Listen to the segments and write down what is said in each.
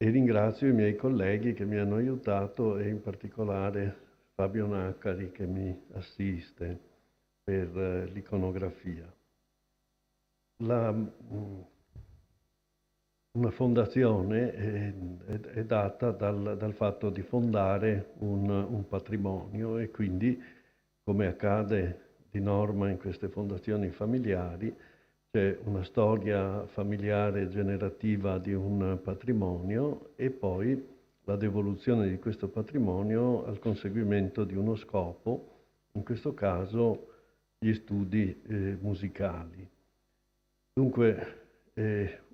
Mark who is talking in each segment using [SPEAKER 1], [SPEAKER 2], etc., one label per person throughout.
[SPEAKER 1] e ringrazio i miei colleghi che mi hanno aiutato e in particolare Fabio Naccari che mi assiste per l'iconografia. Una fondazione è data dal fatto di fondare un patrimonio e quindi, come accade di norma in queste fondazioni familiari, c'è una storia familiare generativa di un patrimonio e poi la devoluzione di questo patrimonio al conseguimento di uno scopo, in questo caso gli studi musicali. Dunque,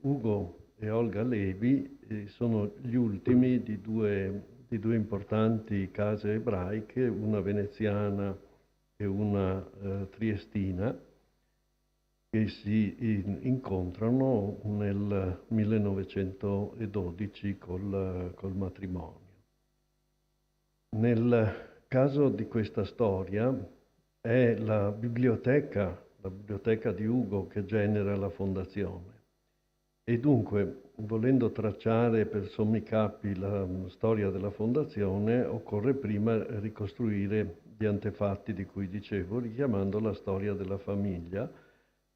[SPEAKER 1] Ugo e Olga Levi sono gli ultimi di due importanti case ebraiche, una veneziana e una triestina, che si incontrano nel 1912 col matrimonio. Nel caso di questa storia è la biblioteca di Ugo che genera la fondazione. E dunque, volendo tracciare per sommi capi la storia della fondazione, occorre prima ricostruire gli antefatti di cui dicevo, richiamando la storia della famiglia,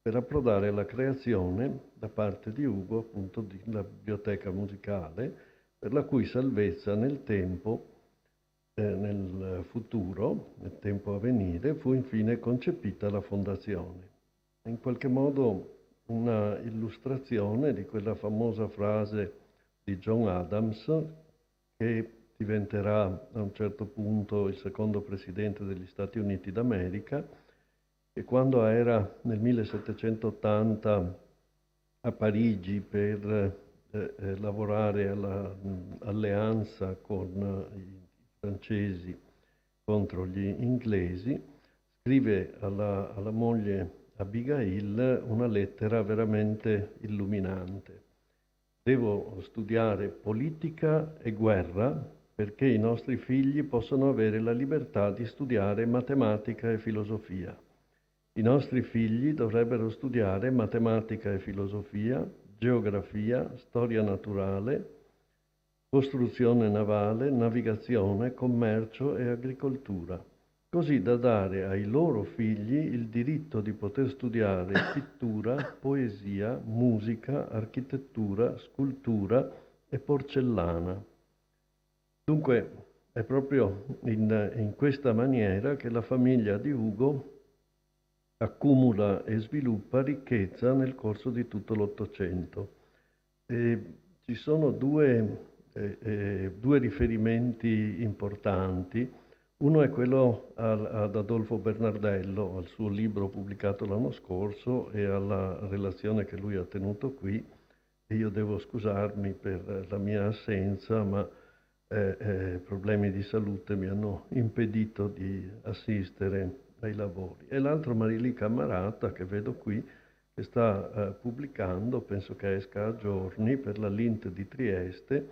[SPEAKER 1] per approdare alla creazione, da parte di Ugo, appunto, della biblioteca musicale, per la cui salvezza nel tempo, nel futuro, nel tempo a venire, fu infine concepita la fondazione. In qualche modo una illustrazione di quella famosa frase di John Adams, che diventerà a un certo punto il secondo presidente degli Stati Uniti d'America, e quando era nel 1780 a Parigi per lavorare all'alleanza con i francesi contro gli inglesi, scrive alla moglie Abigail una lettera veramente illuminante. Devo studiare politica e guerra perché i nostri figli possano avere la libertà di studiare matematica e filosofia. I nostri figli dovrebbero studiare matematica e filosofia, geografia, storia naturale, costruzione navale, navigazione, commercio e agricoltura, così da dare ai loro figli il diritto di poter studiare pittura, poesia, musica, architettura, scultura e porcellana. Dunque è proprio in questa maniera che la famiglia di Ugo accumula e sviluppa ricchezza nel corso di tutto l'Ottocento. Ci sono due riferimenti importanti. Uno è quello ad Adolfo Bernardello, al suo libro pubblicato l'anno scorso e alla relazione che lui ha tenuto qui. E io devo scusarmi per la mia assenza, ma problemi di salute mi hanno impedito di assistere ai lavori. E l'altro Marili Cammarata, che vedo qui, che sta pubblicando, penso che esca a giorni, per la Lint di Trieste,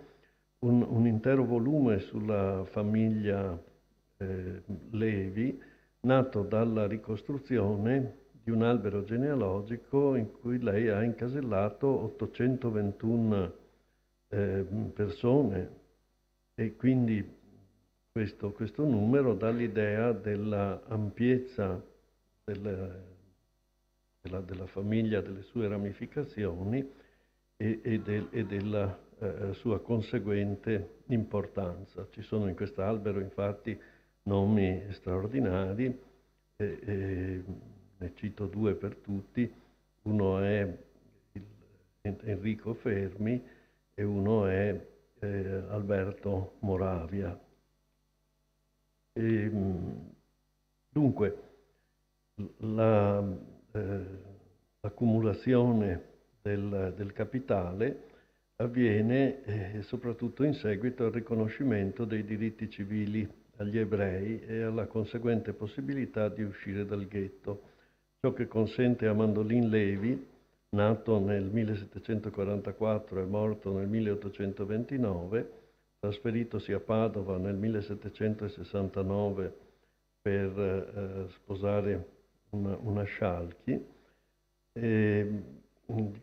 [SPEAKER 1] un intero volume sulla famiglia Levi, nato dalla ricostruzione di un albero genealogico in cui lei ha incasellato 821 persone, e quindi questo numero dà l'idea della ampiezza della famiglia, delle sue ramificazioni e della sua conseguente importanza. Ci sono in quest'albero infatti nomi straordinari, ne cito due per tutti. Uno è Enrico Fermi e uno è Alberto Moravia. Dunque, l'accumulazione del capitale avviene soprattutto in seguito al riconoscimento dei diritti civili agli ebrei e alla conseguente possibilità di uscire dal ghetto, ciò che consente a Mandolin Levi, nato nel 1744 e morto nel 1829, trasferitosi a Padova nel 1769 per sposare una Scialchi,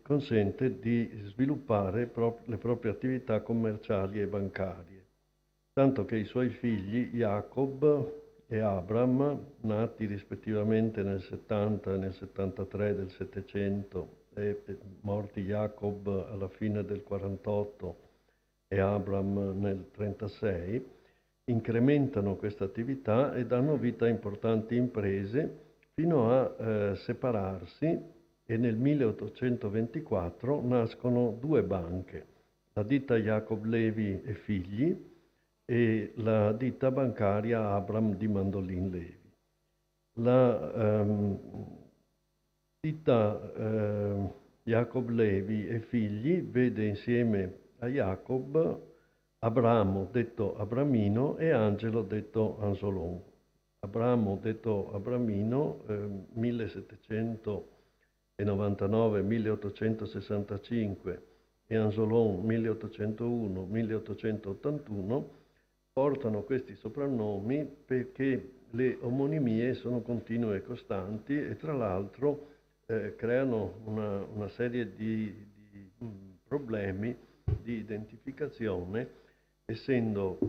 [SPEAKER 1] consente di sviluppare le proprie attività commerciali e bancarie, tanto che i suoi figli Jacob e Abram, nati rispettivamente nel 70 e nel 73 del 700 e morti Jacob alla fine del 48 e Abram nel 36, incrementano questa attività e danno vita a importanti imprese fino a separarsi, e nel 1824 nascono due banche, la ditta Jacob Levi e figli e la ditta bancaria Abram di Mandolin Levi. La ditta Jacob Levi e figli vede insieme a Jacob Abramo, detto Abramino, e Angelo, detto Anzolon. Abramo, detto Abramino, 1799-1865 e Anzolon 1801-1881, portano questi soprannomi perché le omonimie sono continue e costanti e tra l'altro creano una serie di problemi di identificazione, essendo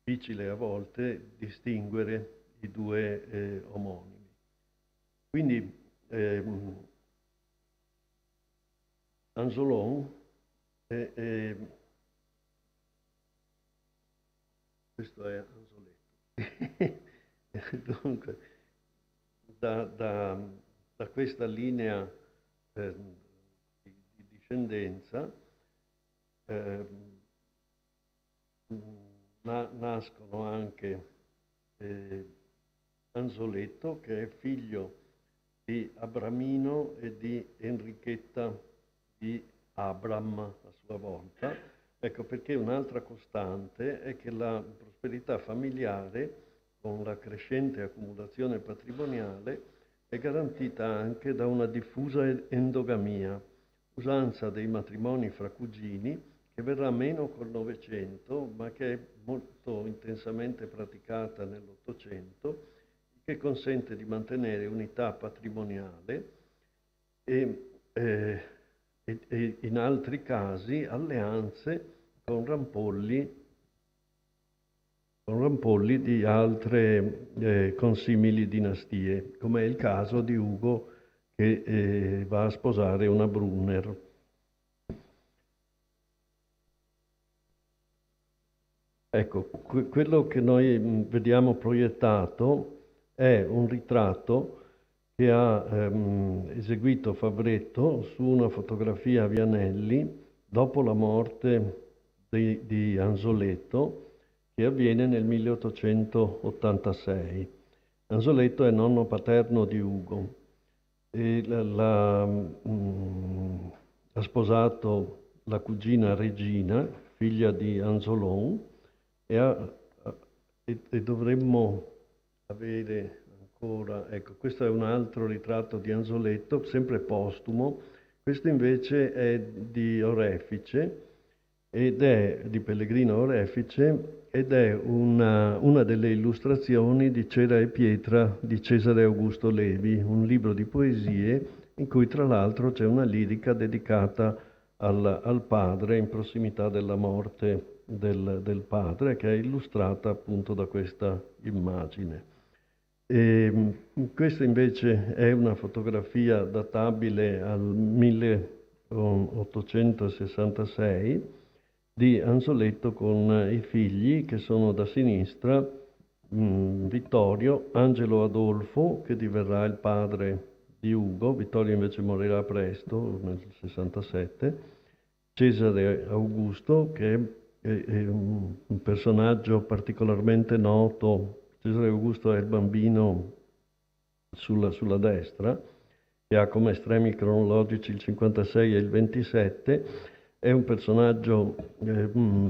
[SPEAKER 1] difficile a volte distinguere i due omonimi. Quindi Anzolon questo è Anzoletto. Dunque, da questa linea di discendenza nascono anche Anzoletto, che è figlio di Abramino e di Enrichetta di Abram a sua volta. Ecco perché un'altra costante è che la prosperità familiare, con la crescente accumulazione patrimoniale, è garantita anche da una diffusa endogamia, usanza dei matrimoni fra cugini che verrà meno col Novecento, ma che è molto intensamente praticata nell'Ottocento, che consente di mantenere unità patrimoniale e in altri casi alleanze con rampolli di altre consimili dinastie, come è il caso di Ugo che va a sposare una Brunner. Ecco, quello che noi vediamo proiettato è un ritratto che ha eseguito Fabretto su una fotografia a Vianelli dopo la morte di Anzoletto, che avviene nel 1886. Anzoletto è nonno paterno di Ugo e ha sposato la cugina Regina, figlia di Anzolon, e dovremmo avere ancora, ecco, questo è un altro ritratto di Anzoletto, sempre postumo. Questo invece è di Orefice, ed è di Pellegrino Orefice, ed è una delle illustrazioni di Cera e Pietra di Cesare Augusto Levi, un libro di poesie in cui tra l'altro c'è una lirica dedicata al padre in prossimità della morte del padre, che è illustrata appunto da questa immagine. Questa invece è una fotografia databile al 1866 di Anzoletto con i figli, che sono da sinistra Vittorio, Angelo Adolfo, che diverrà il padre di Ugo. Vittorio invece morirà presto, nel 67, Cesare Augusto, che è un personaggio particolarmente noto. Cesare Augusto è il bambino sulla destra, che ha come estremi cronologici il 56 e il 27. È un personaggio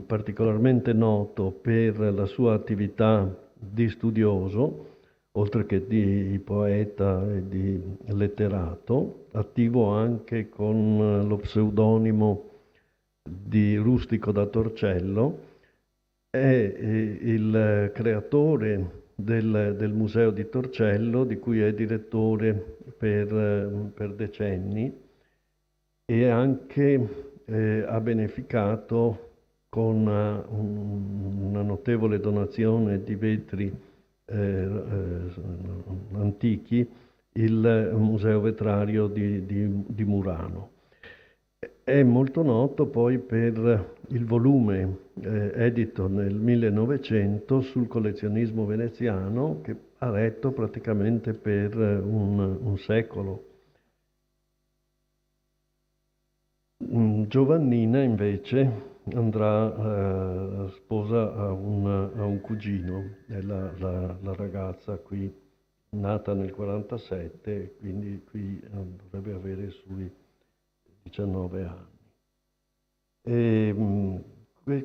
[SPEAKER 1] particolarmente noto per la sua attività di studioso, oltre che di poeta e di letterato, attivo anche con lo pseudonimo di Rustico da Torcello. È il creatore del Museo di Torcello, di cui è direttore per decenni, e anche ha beneficato con una notevole donazione di vetri antichi il Museo Vetrario di Murano. È molto noto poi per il volume edito nel 1900 sul collezionismo veneziano, che ha retto praticamente per un secolo. Giovannina invece sposa a un cugino, è la ragazza qui nata nel 47, quindi qui dovrebbe avere sui 19 anni.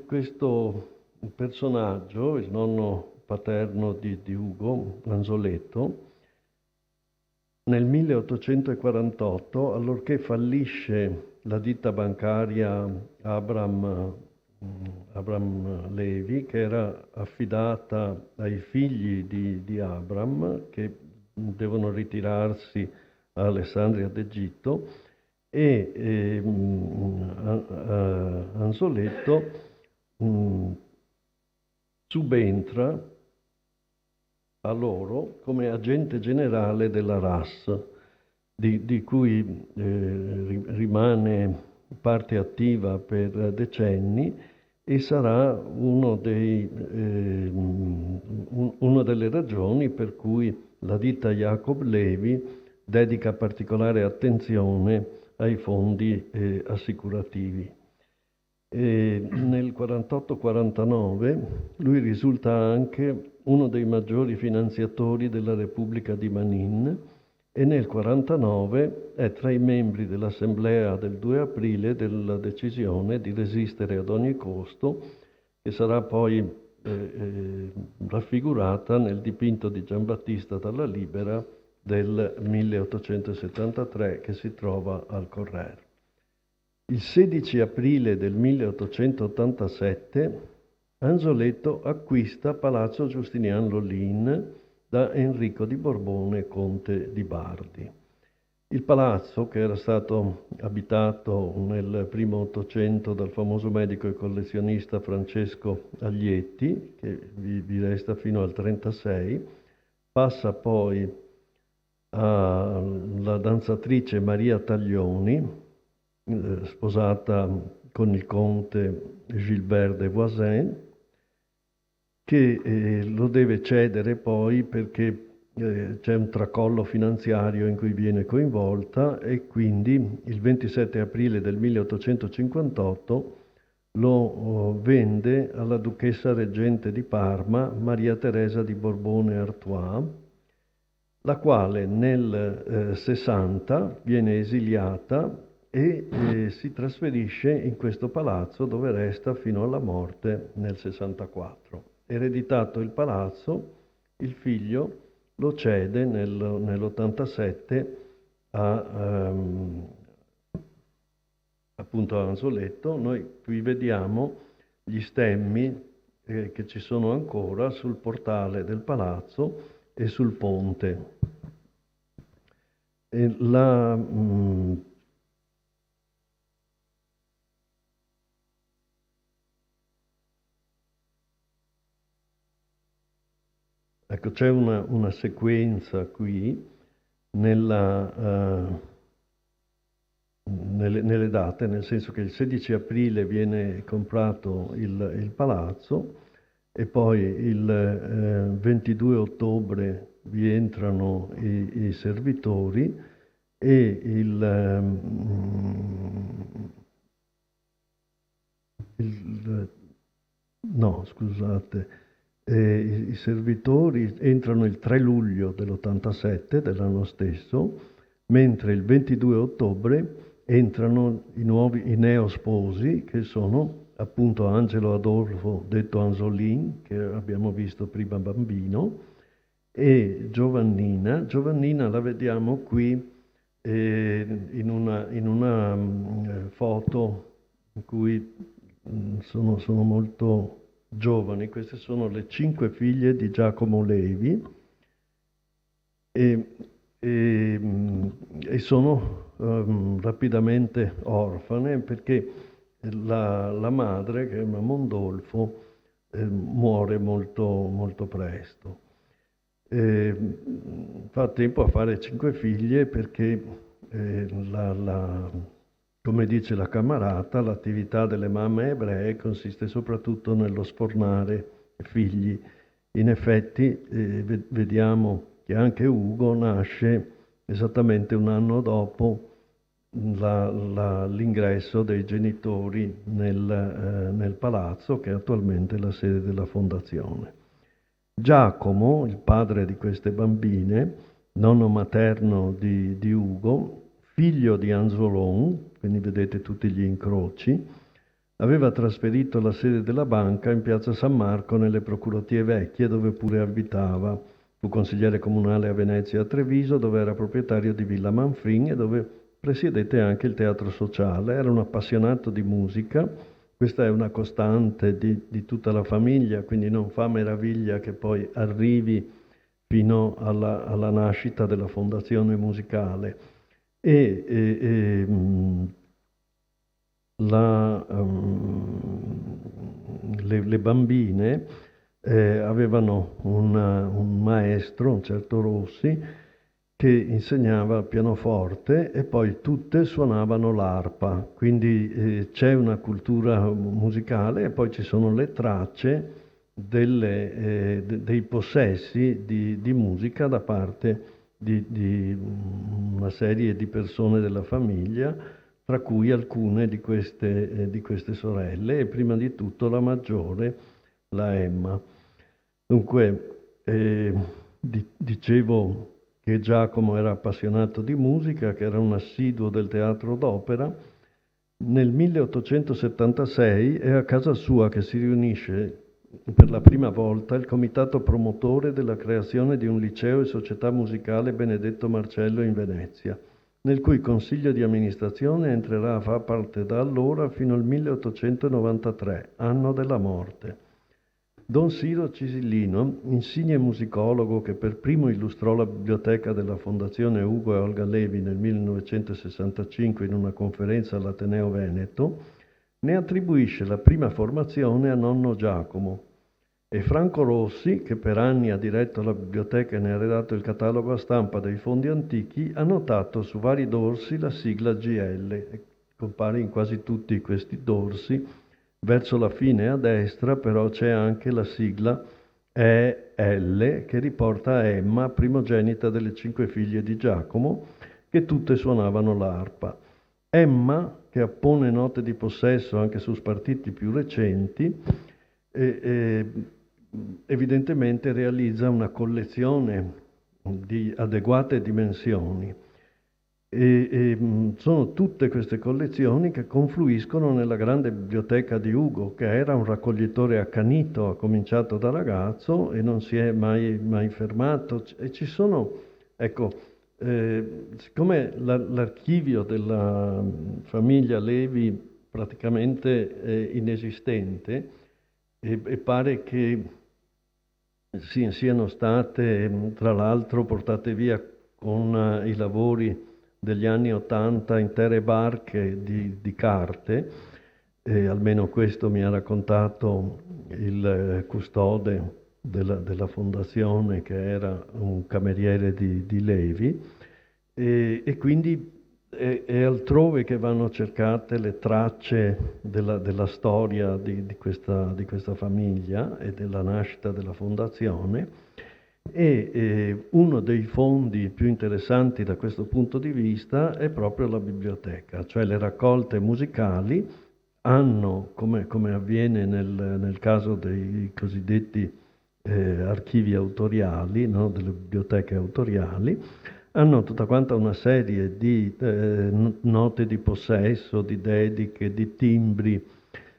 [SPEAKER 1] Questo personaggio, il nonno paterno di Ugo, Anzoletto, nel 1848, allorché fallisce la ditta bancaria Abram Levi, che era affidata ai figli di Abram, che devono ritirarsi a Alessandria d'Egitto, e Anzoletto subentra a loro come agente generale della RAS, di cui rimane parte attiva per decenni e sarà una delle ragioni per cui la ditta Jacob Levi dedica particolare attenzione ai fondi assicurativi. Nel 48-49 lui risulta anche uno dei maggiori finanziatori della Repubblica di Benin e nel 49 è tra i membri dell'assemblea del 2 aprile della decisione di resistere ad ogni costo, che sarà poi raffigurata nel dipinto di Giambattista dalla Libera del 1873 che si trova al Correr. Il 16 aprile del 1887 Anzoletto acquista Palazzo Giustinian Lolin da Enrico di Borbone, conte di Bardi. Il palazzo, che era stato abitato nel primo Ottocento dal famoso medico e collezionista Francesco Aglietti, che vi resta fino al 1936, passa poi alla danzatrice Maria Taglioni, sposata con il conte Gilbert de Voisin, che lo deve cedere poi perché c'è un tracollo finanziario in cui viene coinvolta e quindi il 27 aprile del 1858 lo vende alla duchessa reggente di Parma, Maria Teresa di Borbone-Artois, la quale nel 60 viene esiliata e si trasferisce in questo palazzo dove resta fino alla morte nel 64. Ereditato il palazzo, il figlio lo cede nell'87 appunto a Anzoletto. Noi qui vediamo gli stemmi che ci sono ancora sul portale del palazzo e sul ponte. Ecco, c'è una sequenza qui nelle date, nel senso che il 16 aprile viene comprato il palazzo e poi il 22 ottobre vi entrano i servitori e no, scusate, i servitori entrano il 3 luglio dell'87, dell'anno stesso, mentre il 22 ottobre entrano i neosposi, che sono appunto Angelo Adolfo, detto Anzolin, che abbiamo visto prima bambino, e Giovannina. Giovannina la vediamo qui in una foto in cui sono molto giovani. Queste sono le 5 figlie di Giacomo Levi e, e, e sono rapidamente orfane perché la madre, che è una Mondolfo, muore molto presto. Fa tempo a fare 5 figlie perché, come dice la Camerata, l'attività delle mamme ebree consiste soprattutto nello sfornare figli. In effetti, vediamo che anche Ugo nasce esattamente un anno dopo l'ingresso dei genitori nel palazzo, che è attualmente la sede della fondazione. Giacomo, il padre di queste bambine, nonno materno di Ugo, figlio di Anzolon, quindi vedete tutti gli incroci, aveva trasferito la sede della banca in piazza San Marco nelle Procuratie Vecchie, dove pure abitava. Fu consigliere comunale a Venezia e a Treviso, dove era proprietario di Villa Manfrin e dove presiedette anche il teatro sociale. Era un appassionato di musica. Questa è una costante di tutta la famiglia, quindi non fa meraviglia che poi arrivi fino alla nascita della fondazione musicale. Le bambine avevano un maestro, un certo Rossi, che insegnava pianoforte e poi tutte suonavano l'arpa, quindi c'è una cultura musicale e poi ci sono le tracce dei possessi di musica da parte di una serie di persone della famiglia, tra cui alcune di queste sorelle e prima di tutto la maggiore, la Emma. Dunque, dicevo che Giacomo era appassionato di musica, che era un assiduo del teatro d'opera. Nel 1876 è a casa sua che si riunisce per la prima volta il comitato promotore della creazione di un liceo e società musicale Benedetto Marcello in Venezia, nel cui consiglio di amministrazione entrerà a far parte da allora fino al 1893, anno della morte. Don Siro Cisillino, insigne musicologo che per primo illustrò la biblioteca della Fondazione Ugo e Olga Levi nel 1965 in una conferenza all'Ateneo Veneto, ne attribuisce la prima formazione a nonno Giacomo, e Franco Rossi, che per anni ha diretto la biblioteca e ne ha redatto il catalogo a stampa dei fondi antichi, ha notato su vari dorsi la sigla GL, e compare in quasi tutti questi dorsi. Verso la fine a destra però c'è anche la sigla EL, che riporta a Emma, primogenita delle 5 figlie di Giacomo, che tutte suonavano l'arpa. Emma, che appone note di possesso anche su spartiti più recenti, evidentemente realizza una collezione di adeguate dimensioni. Sono tutte queste collezioni che confluiscono nella grande biblioteca di Ugo, che era un raccoglitore accanito, ha cominciato da ragazzo e non si è mai fermato. E ci sono, ecco, siccome l'archivio della famiglia Levi praticamente è inesistente e pare che siano state, tra l'altro, portate via con i lavori degli anni '80 intere barche di carte, almeno questo mi ha raccontato il custode della fondazione, che era un cameriere di Levi, e quindi è altrove che vanno cercate le tracce della storia di questa famiglia e della nascita della fondazione. Uno dei fondi più interessanti da questo punto di vista è proprio la biblioteca, cioè le raccolte musicali hanno, come avviene nel caso dei cosiddetti archivi autoriali, no, delle biblioteche autoriali, hanno tutta quanta una serie di note di possesso, di dediche, di timbri,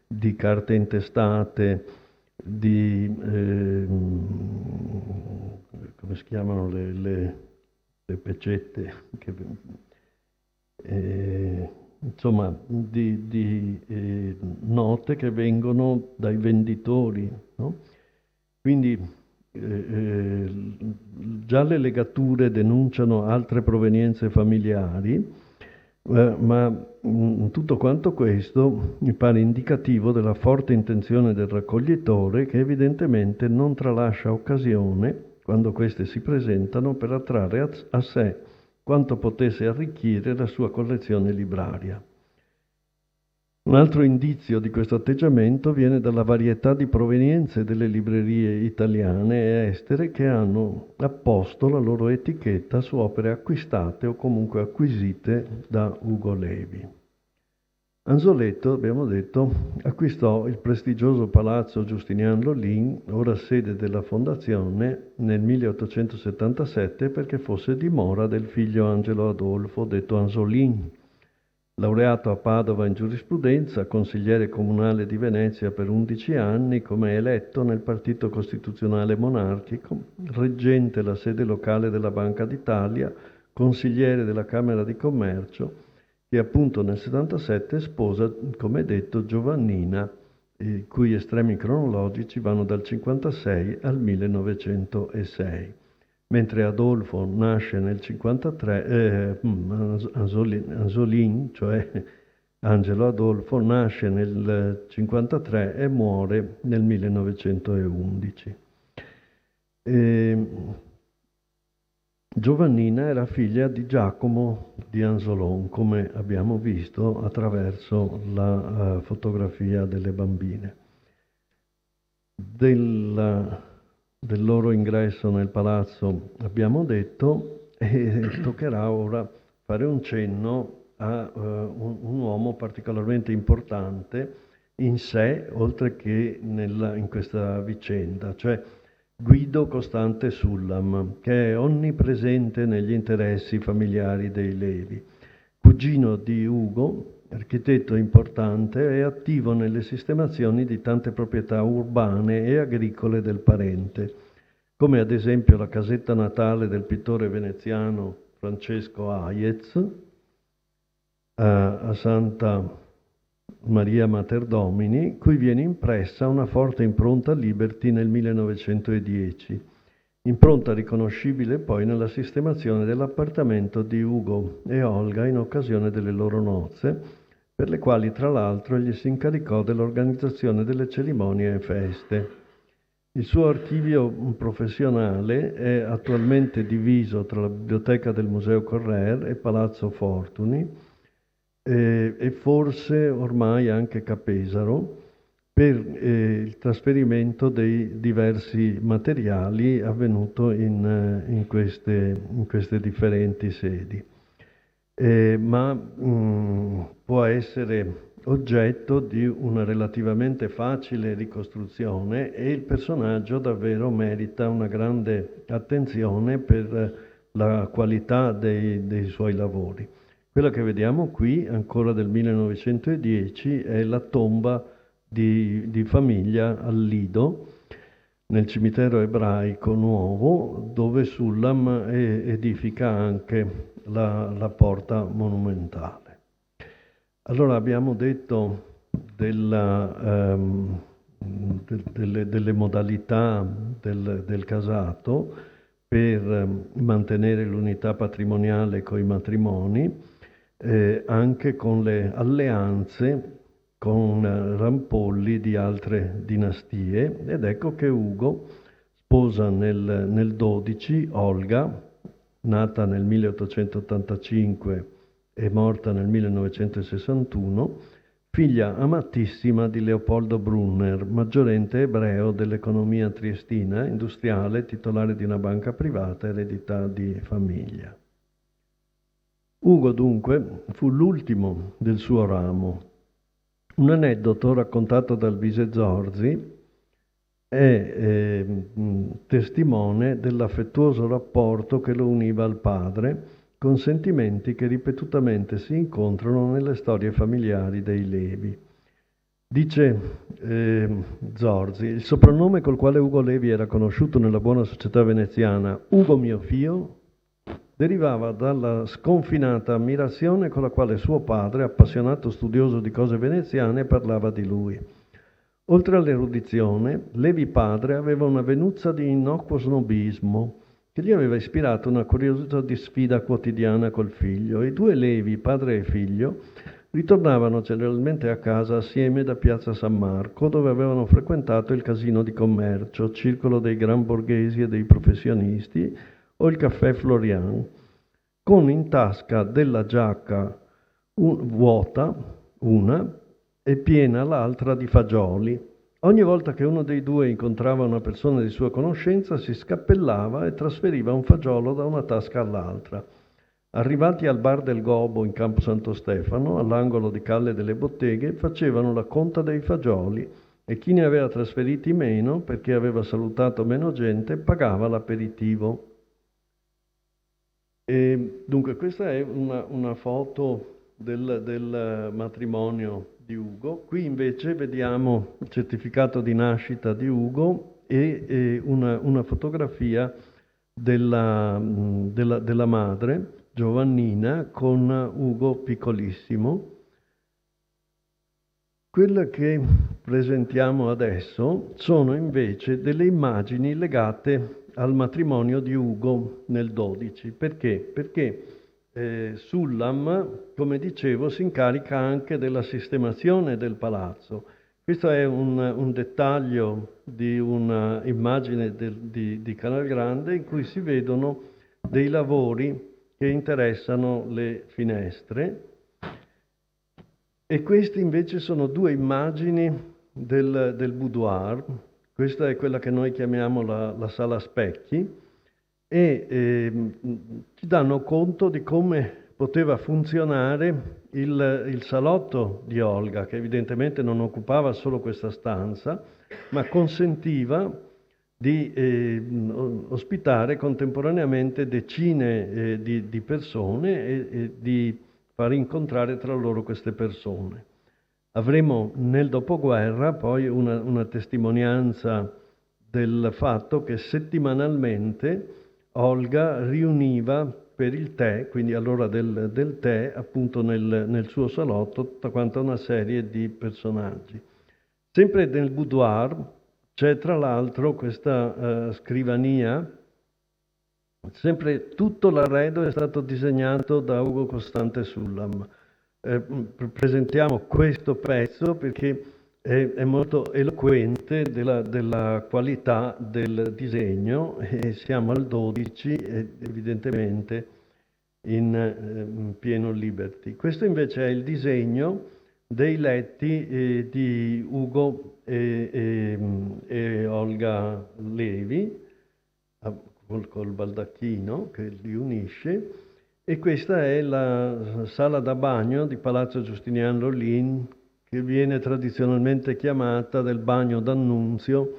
[SPEAKER 1] di carte intestate, di come si chiamano le pecette, insomma, di note che vengono dai venditori, no? Quindi già le legature denunciano altre provenienze familiari, ma tutto quanto questo mi pare indicativo della forte intenzione del raccoglitore, che evidentemente non tralascia occasione, quando queste si presentano, per attrarre a sé quanto potesse arricchire la sua collezione libraria. Un altro indizio di questo atteggiamento viene dalla varietà di provenienze delle librerie italiane e estere che hanno apposto la loro etichetta su opere acquistate o comunque acquisite da Ugo Levi. Anzoletto, abbiamo detto, acquistò il prestigioso palazzo Giustinian Lolin, ora sede della fondazione, nel 1877 perché fosse dimora del figlio Angelo Adolfo, detto Anzolin. Laureato a Padova in giurisprudenza, consigliere comunale di Venezia per 11 anni, come eletto nel Partito Costituzionale Monarchico, reggente la sede locale della Banca d'Italia, consigliere della Camera di Commercio, che appunto nel 77 sposa, come detto, Giovannina, i cui estremi cronologici vanno dal 56 al 1906. Mentre Adolfo nasce nel 53, Anzolin, cioè Angelo Adolfo, nasce nel 53 e muore nel 1911. Giovannina era figlia di Giacomo di Anzolon, come abbiamo visto attraverso la fotografia delle bambine. Del loro ingresso nel palazzo abbiamo detto, e toccherà ora fare un cenno a un uomo particolarmente importante in sé, oltre che in questa vicenda, cioè Guido Costante Sullam, che è onnipresente negli interessi familiari dei Levi. Cugino di Ugo, architetto importante, è attivo nelle sistemazioni di tante proprietà urbane e agricole del parente, come ad esempio la casetta natale del pittore veneziano Francesco Hayez a Santa Maria Mater Domini, cui viene impressa una forte impronta Liberty nel 1910, impronta riconoscibile poi nella sistemazione dell'appartamento di Ugo e Olga in occasione delle loro nozze, per le quali tra l'altro egli si incaricò dell'organizzazione delle cerimonie e feste. Il suo archivio professionale è attualmente diviso tra la biblioteca del Museo Correr e Palazzo Fortuny, e forse ormai anche Capesaro, per il trasferimento dei diversi materiali avvenuto in queste differenti sedi. Ma può essere oggetto di una relativamente facile ricostruzione e il personaggio davvero merita una grande attenzione per la qualità dei suoi lavori. Quella che vediamo qui, ancora del 1910, è la tomba di famiglia al Lido, nel cimitero ebraico nuovo, dove Sullam edifica anche la porta monumentale. Allora abbiamo detto delle modalità del casato per mantenere l'unità patrimoniale coi matrimoni, anche con le alleanze con rampolli di altre dinastie, ed ecco che Ugo sposa nel 12 Olga, nata nel 1885 e morta nel 1961, figlia amatissima di Leopoldo Brunner, maggiorente ebreo dell'economia triestina, industriale, titolare di una banca privata, eredità di famiglia. Ugo dunque fu l'ultimo del suo ramo. Un aneddoto raccontato dal Vise Zorzi è testimone dell'affettuoso rapporto che lo univa al padre, con sentimenti che ripetutamente si incontrano nelle storie familiari dei Levi. Dice Zorzi, il soprannome col quale Ugo Levi era conosciuto nella buona società veneziana, Ugo mio fio, derivava dalla sconfinata ammirazione con la quale suo padre, appassionato studioso di cose veneziane, parlava di lui. Oltre all'erudizione, Levi padre aveva una venuzza di innocuo snobismo che gli aveva ispirato una curiosità di sfida quotidiana col figlio. I due Levi, padre e figlio, ritornavano generalmente a casa assieme da Piazza San Marco, dove avevano frequentato il casino di commercio, circolo dei gran borghesi e dei professionisti, o il caffè Florian, con in tasca della giacca vuota, una, e piena l'altra di fagioli. Ogni volta che uno dei due incontrava una persona di sua conoscenza, si scappellava e trasferiva un fagiolo da una tasca all'altra. Arrivati al bar del Gobo in Campo Santo Stefano, all'angolo di Calle delle Botteghe, facevano la conta dei fagioli e chi ne aveva trasferiti meno, perché aveva salutato meno gente, pagava l'aperitivo. E dunque questa è una foto del matrimonio di Ugo. Qui invece vediamo il certificato di nascita di Ugo e una fotografia della madre, Giovannina, con Ugo piccolissimo. Quelle che presentiamo adesso sono invece delle immagini legate al matrimonio di Ugo nel 12. Perché? Perché Sullam, come dicevo, si incarica anche della sistemazione del palazzo. Questo è un dettaglio di un'immagine di Canal Grande in cui si vedono dei lavori che interessano le finestre. E queste invece sono due immagini del boudoir. Questa è quella che noi chiamiamo la sala specchi e ci danno conto di come poteva funzionare il salotto di Olga, che evidentemente non occupava solo questa stanza, ma consentiva di ospitare contemporaneamente decine di persone e di far incontrare tra loro queste persone. Avremo nel dopoguerra poi una testimonianza del fatto che settimanalmente Olga riuniva per il tè, quindi all'ora del tè, appunto nel suo salotto, tutta quanta una serie di personaggi. Sempre nel boudoir c'è tra l'altro questa scrivania. Sempre tutto l'arredo è stato disegnato da Ugo Costante Sullam. Presentiamo questo pezzo perché è molto eloquente della qualità del disegno e siamo al 12 evidentemente in pieno Liberty. Questo invece è il disegno dei letti di Ugo e Olga Levi, col baldacchino che li unisce, e questa è la sala da bagno di Palazzo Giustinian Lolin, che viene tradizionalmente chiamata del bagno d'Annunzio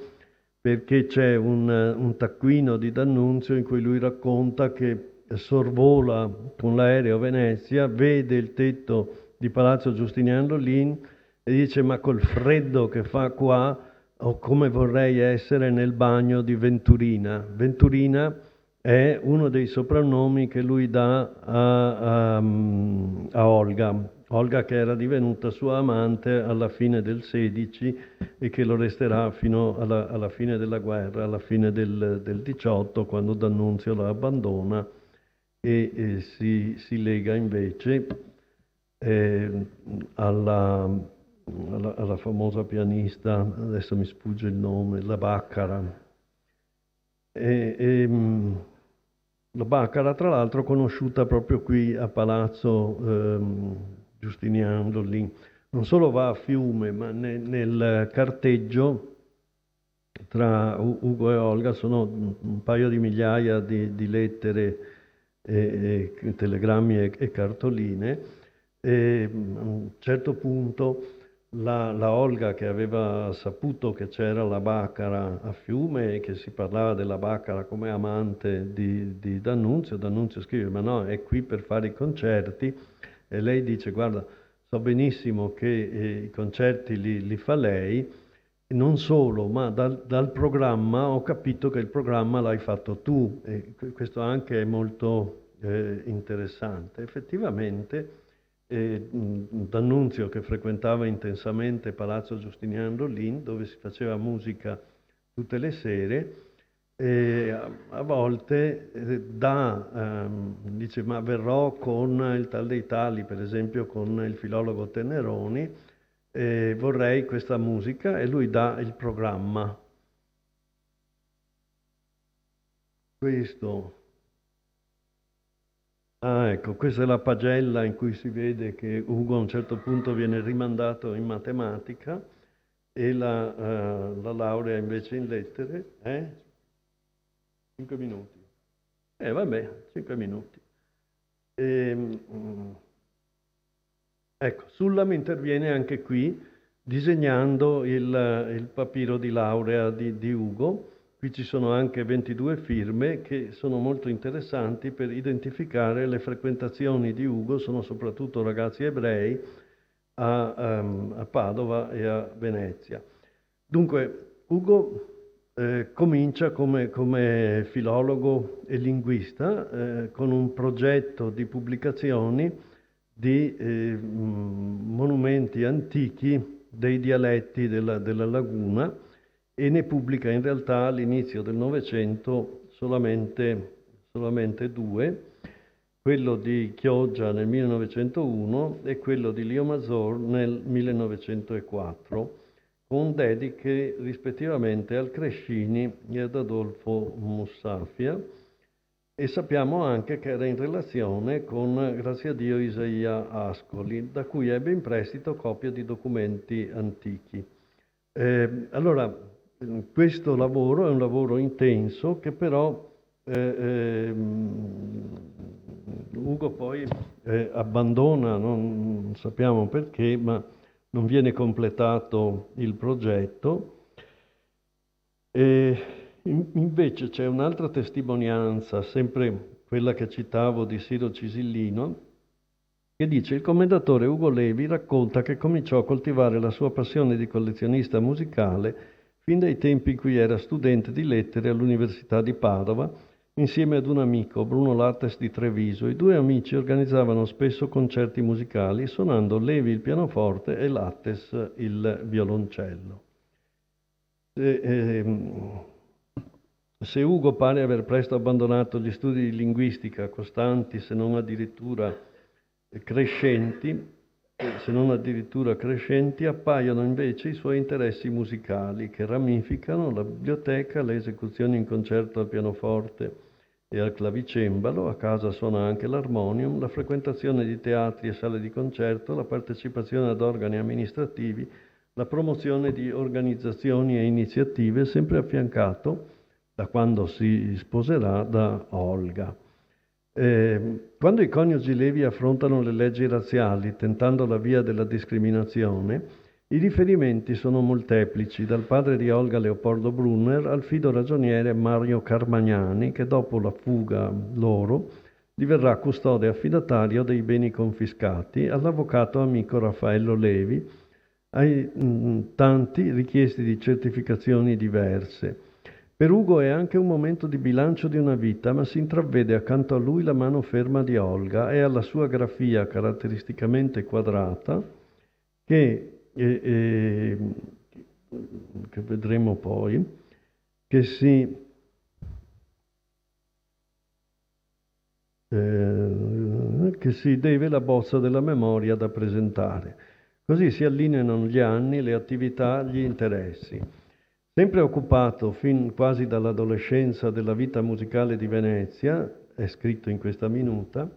[SPEAKER 1] perché c'è un taccuino di D'Annunzio in cui lui racconta che sorvola con l'aereo Venezia, vede il tetto di Palazzo Giustinian Lolin e dice: ma col freddo che fa qua, o come vorrei essere nel bagno di Venturina. Venturina è uno dei soprannomi che lui dà a Olga. Olga che era divenuta sua amante alla fine del 16 e che lo resterà fino alla fine della guerra, alla fine del 18, quando D'Annunzio la abbandona e si lega invece alla famosa pianista, adesso mi sfugge il nome, la Baccara. La Baccara, tra l'altro, conosciuta proprio qui a Palazzo Giustinian Lolin. Non solo va a Fiume, ma nel carteggio tra Ugo e Olga sono un paio di migliaia di lettere, telegrammi e cartoline. E a un certo punto la Olga, che aveva saputo che c'era la Baccara a Fiume e che si parlava della Baccara come amante di D'Annunzio, D'Annunzio scrive: ma no, è qui per fare i concerti. E lei dice: guarda, so benissimo che i concerti li fa lei, non solo, ma dal programma ho capito che il programma l'hai fatto tu. E questo anche è molto interessante. Effettivamente, D'Annunzio, che frequentava intensamente Palazzo Giustiniano Rollin, dove si faceva musica tutte le sere, a volte dice: ma verrò con il tal dei tali, per esempio con il filologo Teneroni, vorrei questa musica, e lui dà il programma. Questo. Ah, ecco, questa è la pagella in cui si vede che Ugo a un certo punto viene rimandato in matematica e la laurea invece in lettere. 5 minuti. Vabbè, 5 minuti. Ecco, Sullam interviene anche qui disegnando il papiro di laurea di Ugo. Qui ci sono anche 22 firme che sono molto interessanti per identificare le frequentazioni di Ugo, sono soprattutto ragazzi ebrei, a Padova e a Venezia. Dunque, Ugo comincia come filologo e linguista con un progetto di pubblicazioni di monumenti antichi dei dialetti della laguna, e ne pubblica in realtà all'inizio del Novecento solamente due, quello di Chioggia nel 1901 e quello di Liomazor nel 1904, con dediche rispettivamente al Crescini e ad Adolfo Mussafia, e sappiamo anche che era in relazione con, grazie a Dio, Isaia Ascoli, da cui ebbe in prestito copie di documenti antichi. Allora, questo lavoro è un lavoro intenso che però Ugo poi abbandona, non sappiamo perché, ma non viene completato il progetto. Invece c'è un'altra testimonianza, sempre quella che citavo di Siro Cisillino, che dice: il commendatore Ugo Levi racconta che cominciò a coltivare la sua passione di collezionista musicale fin dai tempi in cui era studente di lettere all'Università di Padova, insieme ad un amico, Bruno Lattes di Treviso. I due amici organizzavano spesso concerti musicali, suonando Levi il pianoforte e Lattes il violoncello. Se Ugo pare aver presto abbandonato gli studi di linguistica, costanti se non addirittura crescenti, appaiono invece i suoi interessi musicali, che ramificano la biblioteca, le esecuzioni in concerto al pianoforte e al clavicembalo, a casa suona anche l'armonium, la frequentazione di teatri e sale di concerto, la partecipazione ad organi amministrativi, la promozione di organizzazioni e iniziative, sempre affiancato, da quando si sposerà, da Olga. Quando i coniugi Levi affrontano le leggi razziali tentando la via della discriminazione, i riferimenti sono molteplici, dal padre di Olga, Leopoldo Brunner, al fido ragioniere Mario Carmagnani, che dopo la fuga loro diverrà custode affidatario dei beni confiscati, all'avvocato amico Raffaello Levi, ai tanti richiesti di certificazioni diverse. Per Ugo è anche un momento di bilancio di una vita, ma si intravede accanto a lui la mano ferma di Olga e alla sua grafia caratteristicamente quadrata, che vedremo poi, che si deve la bozza della memoria da presentare. Così si allineano gli anni, le attività, gli interessi. Sempre occupato fin quasi dall'adolescenza della vita musicale di Venezia, è scritto in questa minuta,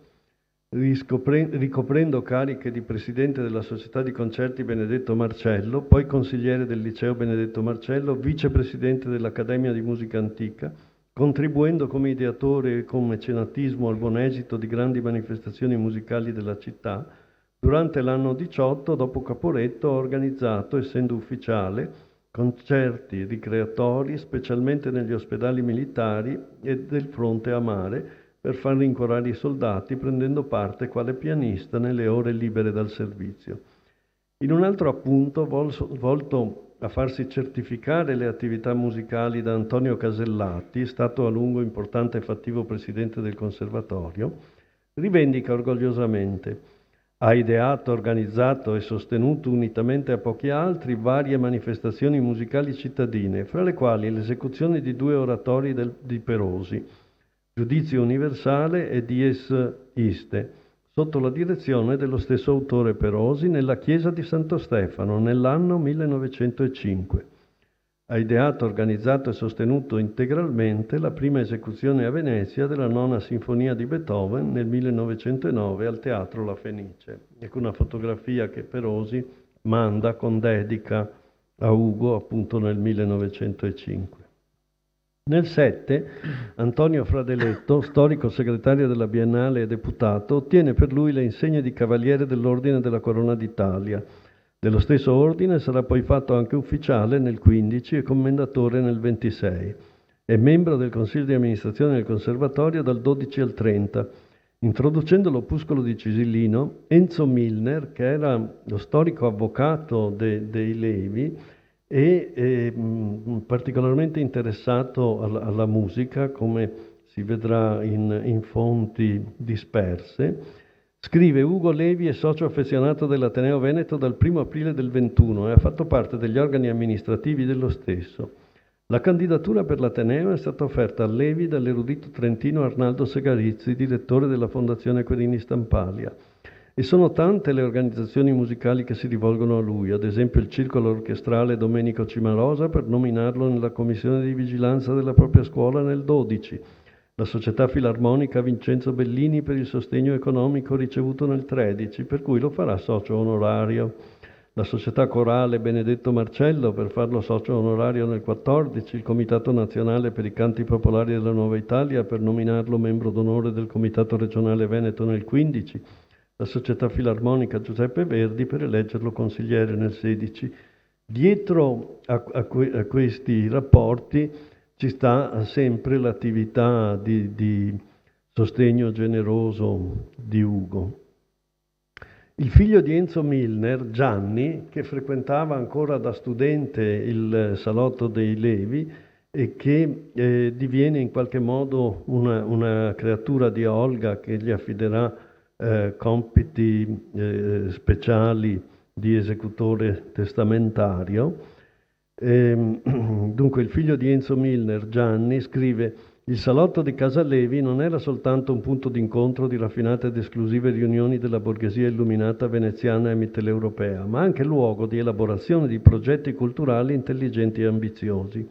[SPEAKER 1] ricoprendo cariche di presidente della Società di Concerti Benedetto Marcello, poi consigliere del Liceo Benedetto Marcello, vicepresidente dell'Accademia di Musica Antica, contribuendo come ideatore e con mecenatismo al buon esito di grandi manifestazioni musicali della città. Durante l'anno 18, dopo Caporetto, ha organizzato, essendo ufficiale, concerti ricreatori, specialmente negli ospedali militari e del fronte a mare, per far rincuorare i soldati, prendendo parte quale pianista nelle ore libere dal servizio. In un altro appunto, volto a farsi certificare le attività musicali da Antonio Casellati, stato a lungo importante e fattivo presidente del Conservatorio, rivendica orgogliosamente: ha ideato, organizzato e sostenuto unitamente a pochi altri varie manifestazioni musicali cittadine, fra le quali l'esecuzione di 2 oratori di Perosi, Giudizio universale e Dies Iste, sotto la direzione dello stesso autore Perosi nella chiesa di Santo Stefano nell'anno 1905. Ha ideato, organizzato e sostenuto integralmente la prima esecuzione a Venezia della Nona Sinfonia di Beethoven nel 1909 al Teatro La Fenice. Ecco una fotografia che Perosi manda con dedica a Ugo appunto nel 1905. Nel 7, Antonio Fradeletto, storico segretario della Biennale e deputato, ottiene per lui le insegne di Cavaliere dell'Ordine della Corona d'Italia. Dello stesso ordine sarà poi fatto anche ufficiale nel 15 e commendatore nel 26. È membro del Consiglio di amministrazione del Conservatorio dal 12 al 30. Introducendo l'opuscolo di Cisilino, Enzo Milner, che era lo storico avvocato dei Levi e particolarmente interessato alla musica, come si vedrà in fonti disperse, scrive: Ugo Levi è socio affezionato dell'Ateneo Veneto dal 1 aprile del 21 e ha fatto parte degli organi amministrativi dello stesso. La candidatura per l'Ateneo è stata offerta a Levi dall'erudito trentino Arnaldo Segarizzi, direttore della Fondazione Querini Stampalia. E sono tante le organizzazioni musicali che si rivolgono a lui, ad esempio il Circolo Orchestrale Domenico Cimarosa per nominarlo nella commissione di vigilanza della propria scuola nel 12, la Società Filarmonica Vincenzo Bellini per il sostegno economico ricevuto nel 13, per cui lo farà socio onorario. La Società Corale Benedetto Marcello per farlo socio onorario nel 14, il Comitato Nazionale per i Canti Popolari della Nuova Italia per nominarlo membro d'onore del Comitato Regionale Veneto nel 15, la Società Filarmonica Giuseppe Verdi per eleggerlo consigliere nel 16. Dietro a questi rapporti ci sta sempre l'attività di sostegno generoso di Ugo. Il figlio di Enzo Milner, Gianni, che frequentava ancora da studente il salotto dei Levi e che diviene in qualche modo una creatura di Olga che gli affiderà compiti speciali di esecutore testamentario. Dunque il figlio di Enzo Milner, Gianni, scrive: il salotto di Casa Levi non era soltanto un punto d'incontro di raffinate ed esclusive riunioni della borghesia illuminata veneziana e mitteleuropea, ma anche luogo di elaborazione di progetti culturali intelligenti e ambiziosi.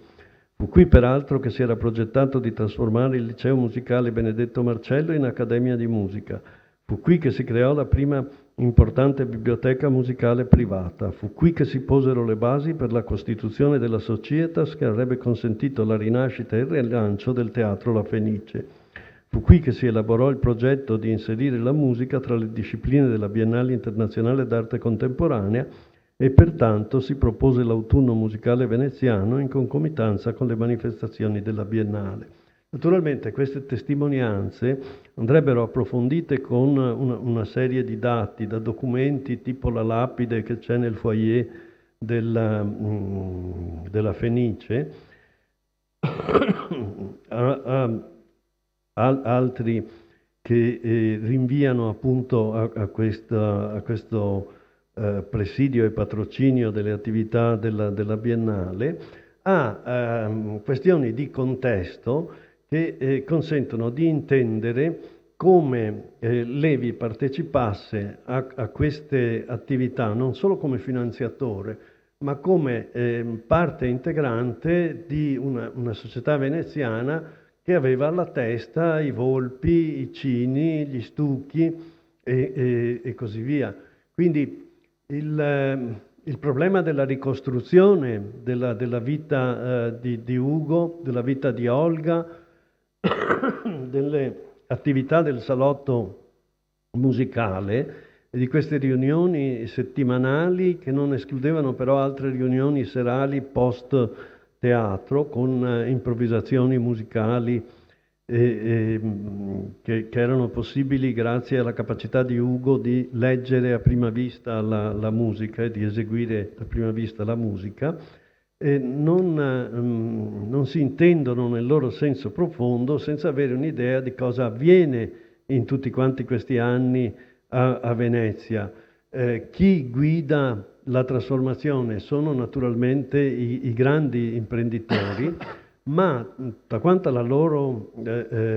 [SPEAKER 1] Fu qui peraltro che si era progettato di trasformare il liceo musicale Benedetto Marcello in accademia di musica. Fu qui che si creò la prima importante biblioteca musicale privata. Fu qui che si posero le basi per la costituzione della Societas che avrebbe consentito la rinascita e il rilancio del Teatro La Fenice. Fu qui che si elaborò il progetto di inserire la musica tra le discipline della Biennale Internazionale d'Arte Contemporanea e pertanto si propose l'autunno musicale veneziano in concomitanza con le manifestazioni della Biennale. Naturalmente queste testimonianze andrebbero approfondite con una serie di dati, da documenti tipo la lapide che c'è nel foyer della Fenice, altri che rinviano appunto a questo presidio e patrocinio delle attività della Biennale, a questioni di contesto che consentono di intendere come Levi partecipasse a queste attività non solo come finanziatore, ma come parte integrante di una società veneziana che aveva alla testa i volpi, i cini, gli stucchi e così via. Quindi il problema della ricostruzione della vita di Ugo, della vita di Olga, delle attività del salotto musicale e di queste riunioni settimanali che non escludevano però altre riunioni serali post teatro con improvvisazioni musicali che erano possibili grazie alla capacità di Ugo di leggere a prima vista la musica e di eseguire a prima vista la musica. Non si intendono nel loro senso profondo senza avere un'idea di cosa avviene in tutti quanti questi anni a Venezia. Chi guida la trasformazione sono naturalmente i grandi imprenditori, ma da quanto alla loro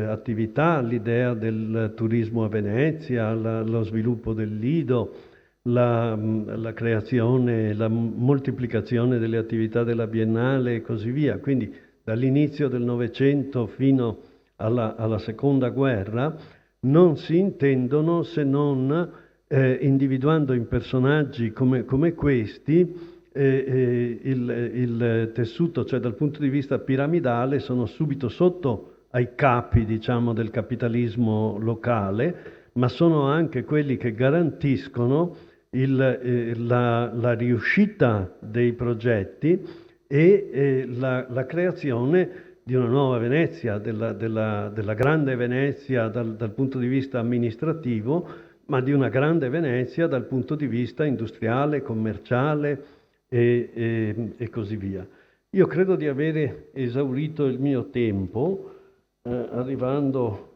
[SPEAKER 1] attività, l'idea del turismo a Venezia, lo sviluppo del Lido, la creazione, la moltiplicazione delle attività della Biennale e così via. Quindi dall'inizio del Novecento fino alla Seconda Guerra non si intendono se non individuando in personaggi come questi il tessuto, cioè dal punto di vista piramidale, sono subito sotto ai capi, diciamo, del capitalismo locale, ma sono anche quelli che garantiscono la riuscita dei progetti e la creazione di una nuova Venezia, della grande Venezia dal punto di vista amministrativo, ma di una grande Venezia dal punto di vista industriale, commerciale e così via. Io credo di avere esaurito il mio tempo, arrivando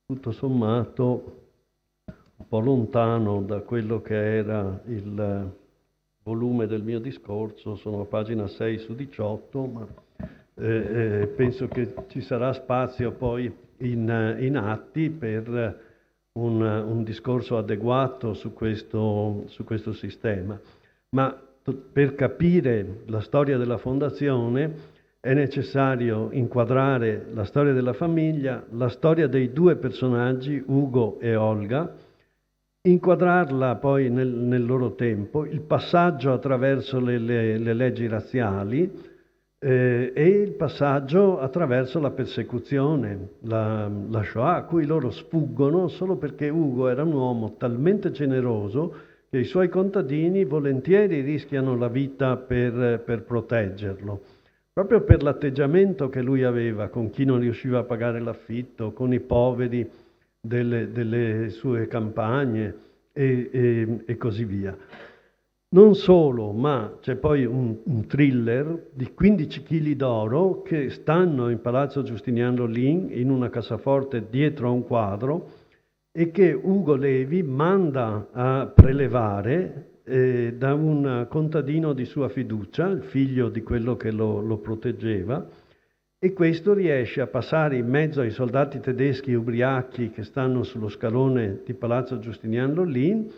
[SPEAKER 1] tutto sommato un po' lontano da quello che era il volume del mio discorso, sono a pagina 6 su 18, ma penso che ci sarà spazio poi in atti per un discorso adeguato su questo sistema. Ma per capire la storia della fondazione è necessario inquadrare la storia della famiglia, la storia dei due personaggi, Ugo e Olga, inquadrarla poi nel loro tempo, il passaggio attraverso le leggi razziali e il passaggio attraverso la persecuzione, la Shoah, a cui loro sfuggono solo perché Ugo era un uomo talmente generoso che i suoi contadini volentieri rischiano la vita per proteggerlo, proprio per l'atteggiamento che lui aveva con chi non riusciva a pagare l'affitto, con i poveri delle sue campagne e così via. Non solo, ma c'è poi un thriller di 15 kg d'oro che stanno in Palazzo Giustiniano Lin in una cassaforte dietro a un quadro e che Ugo Levi manda a prelevare da un contadino di sua fiducia, il figlio di quello che lo proteggeva, e questo riesce a passare in mezzo ai soldati tedeschi ubriachi che stanno sullo scalone di Palazzo Giustiniano Lin,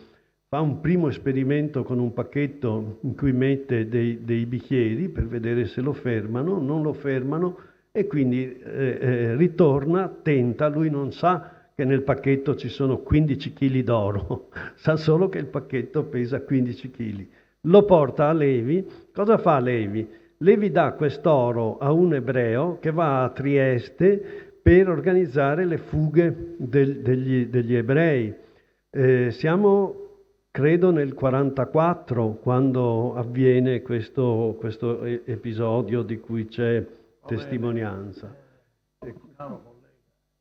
[SPEAKER 1] fa un primo esperimento con un pacchetto in cui mette dei bicchieri per vedere se lo fermano, non lo fermano e quindi ritorna, tenta, lui non sa che nel pacchetto ci sono 15 kg d'oro, sa solo che il pacchetto pesa 15 kg. Lo porta a Levi, cosa fa Levi? Levi dà quest'oro a un ebreo che va a Trieste per organizzare le fughe degli ebrei. Siamo credo nel 1944 quando avviene questo episodio di cui c'è testimonianza.
[SPEAKER 2] Caro collega,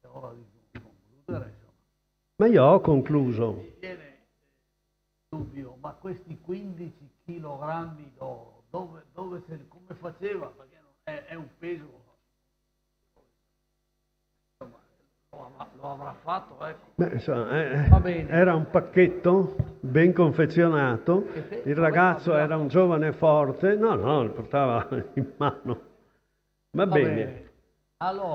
[SPEAKER 2] è ora di concludere.
[SPEAKER 1] Ma io ho concluso.
[SPEAKER 2] Mi viene dubbio, ma questi 15 kg d'oro, come faceva? Perché è un peso. Lo avrà fatto, ecco.
[SPEAKER 1] Beh, insomma,
[SPEAKER 2] Va bene.
[SPEAKER 1] era un pacchetto ben confezionato, il ragazzo era un giovane forte, no, lo portava in mano. Va bene.
[SPEAKER 2] Allora.